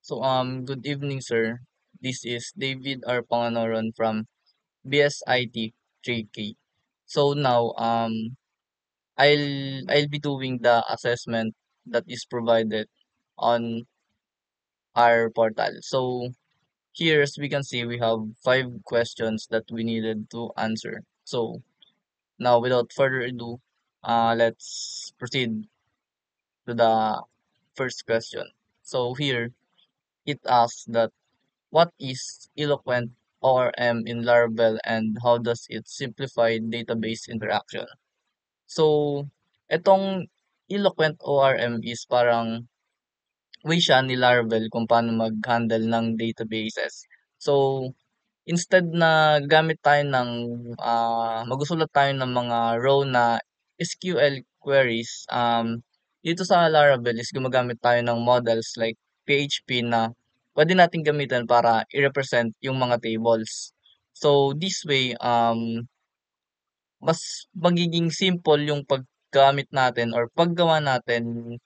Good evening, sir. This is David R. Panganoron from BSIT 3K. I'll be doing the assessment that is provided on our portal. So, here, as we can see, we have 5 questions that we needed to answer. So, now, without further ado, let's proceed to the first question. So, here, it asks that what is Eloquent ORM in Laravel and how does it simplify database interaction? So, etong Eloquent ORM is parang way siya ni Laravel kung paano mag-handle ng databases. So, instead na gamit tayo ng magusulat tayo ng mga row na SQL queries, dito sa Laravel is gumagamit tayo ng models like PHP na pwede natin gamitin para i-represent yung mga tables. So, this way, mas magiging simple yung paggamit natin or paggawa natin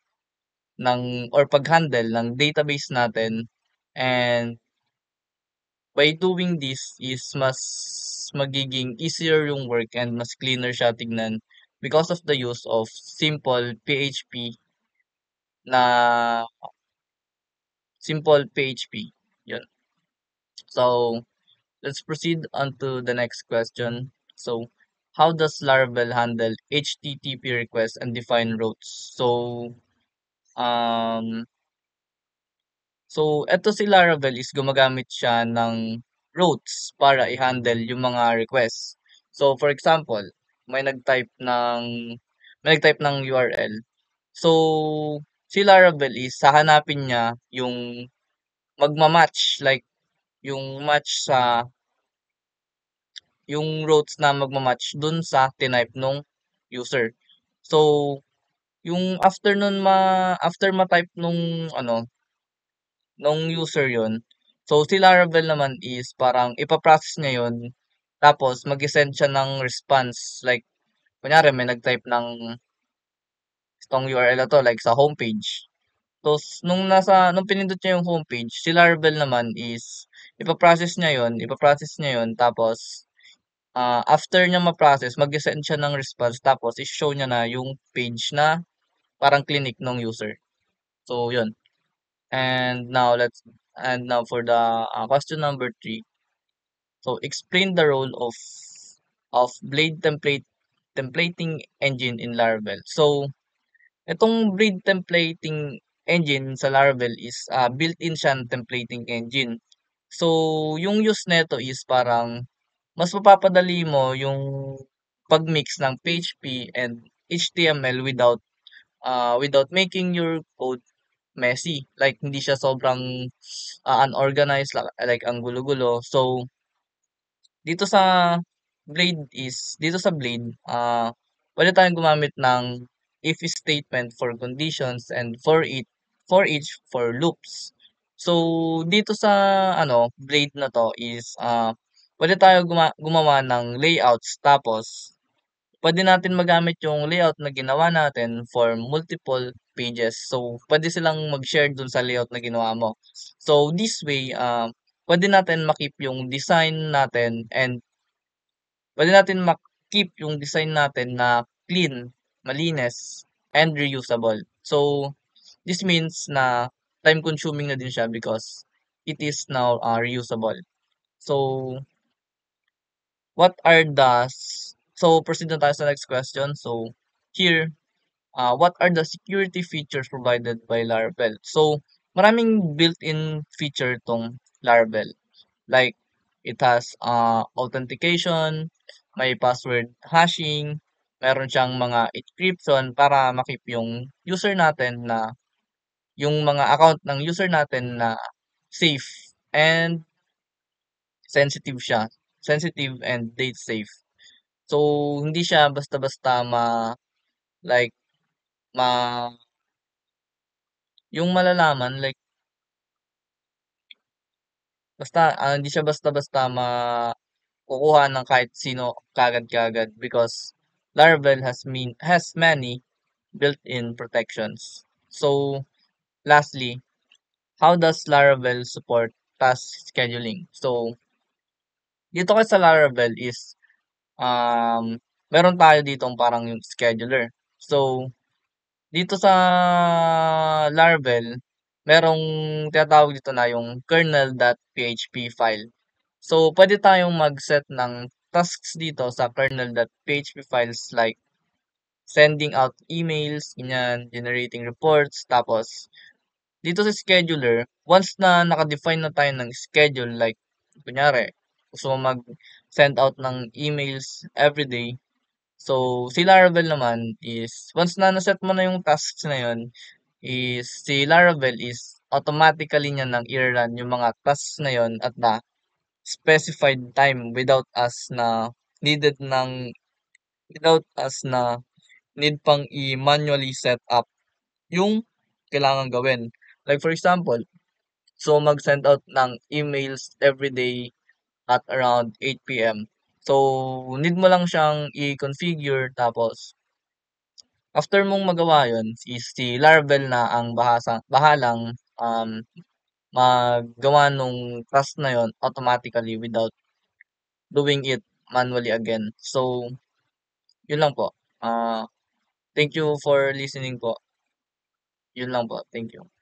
ng or pag-handle ng database natin, and by doing this is mas magiging easier yung work and mas cleaner siya tignan because of the use of simple PHP na simple PHP. Yun. So, let's proceed on to the next question. So, how does Laravel handle HTTP requests and define routes? Um, eto si Laravel is gumagamit siya ng routes para i-handle yung mga requests. So, for example, may nag-type ng URL. So, si Laravel is hahanapin niya yung magma-match, like yung match sa yung routes na magma-match dun sa tinype nung user. So, yung after ma-type nung user yon. So, si Laravel naman is parang ipaprocess niya yun, tapos mag-send siya ng response. Like, kunyari may nag-type ng itong URL na 'to, like sa homepage. Tapos, nung pinindot niya yung homepage, si Laravel naman is ipaprocess niya yun, tapos, after niya ma-process, mag-send siya ng response, tapos i-show niya na yung page na parang clinic ng user. So, yun. And now for the question number 3. So explain the role of Blade templating engine in Laravel. So itong Blade templating engine sa Laravel is built-in siyang templating engine. So yung use nito is parang mas mapapadali mo yung pag-mix ng PHP and HTML without making your code messy. Like hindi siya sobrang unorganized, like ang gulo-gulo. So dito sa Blade, pwede tayong gumamit ng if statement for conditions and for each for loops. So dito sa Blade na 'to is pwede tayo gumawa ng layouts, tapos pwede natin magamit yung layout na ginawa natin for multiple pages. So pwede silang mag-share dun sa layout na ginawa mo. So this way, pwede natin ma-keep yung design natin, and pwede natin ma-keep yung design natin na clean, malinis, and reusable. So, this means na time consuming na din siya because it is now reusable. So, what are the proceed na tayo sa next question. So, here, what are the security features provided by Laravel? So, maraming built-in feature tong Laravel. Like, it has authentication, may password hashing, meron siyang mga encryption para makip yung user natin na yung mga account ng user natin na safe and sensitive siya. Sensitive and date safe. So, hindi siya basta-basta like, ma, yung malalaman, like, hindi siya basta-basta kukuha ng kahit sino kagad-kagad because Laravel has many built-in protections. So, lastly, how does Laravel support task scheduling? So, dito kasi sa Laravel is, meron tayo ditong parang yung scheduler. So, dito sa Laravel, merong tinatawag dito na yung kernel.php file. So, pwede tayong mag-set ng tasks dito sa kernel.php files like sending out emails, ganyan, generating reports, tapos dito sa scheduler, once na naka-define na tayo ng schedule like kunyari, gusto mo mag-send out ng emails everyday. So, si Laravel naman is once na na-set mo na yung tasks na yun, is si Laravel is automatically niya nang i-run yung mga tasks na yun at the specified time needed ng without us na need pang i-manually set up yung kailangan gawin. Like for example, so mag-send out ng emails every day at around 8 p.m. So, need mo lang siyang i-configure tapos after mong magawa yun is si Laravel na ang bahalang maggawa nung task na yun automatically without doing it manually again. So, yun lang po. Thank you for listening po. Yun lang po. Thank you.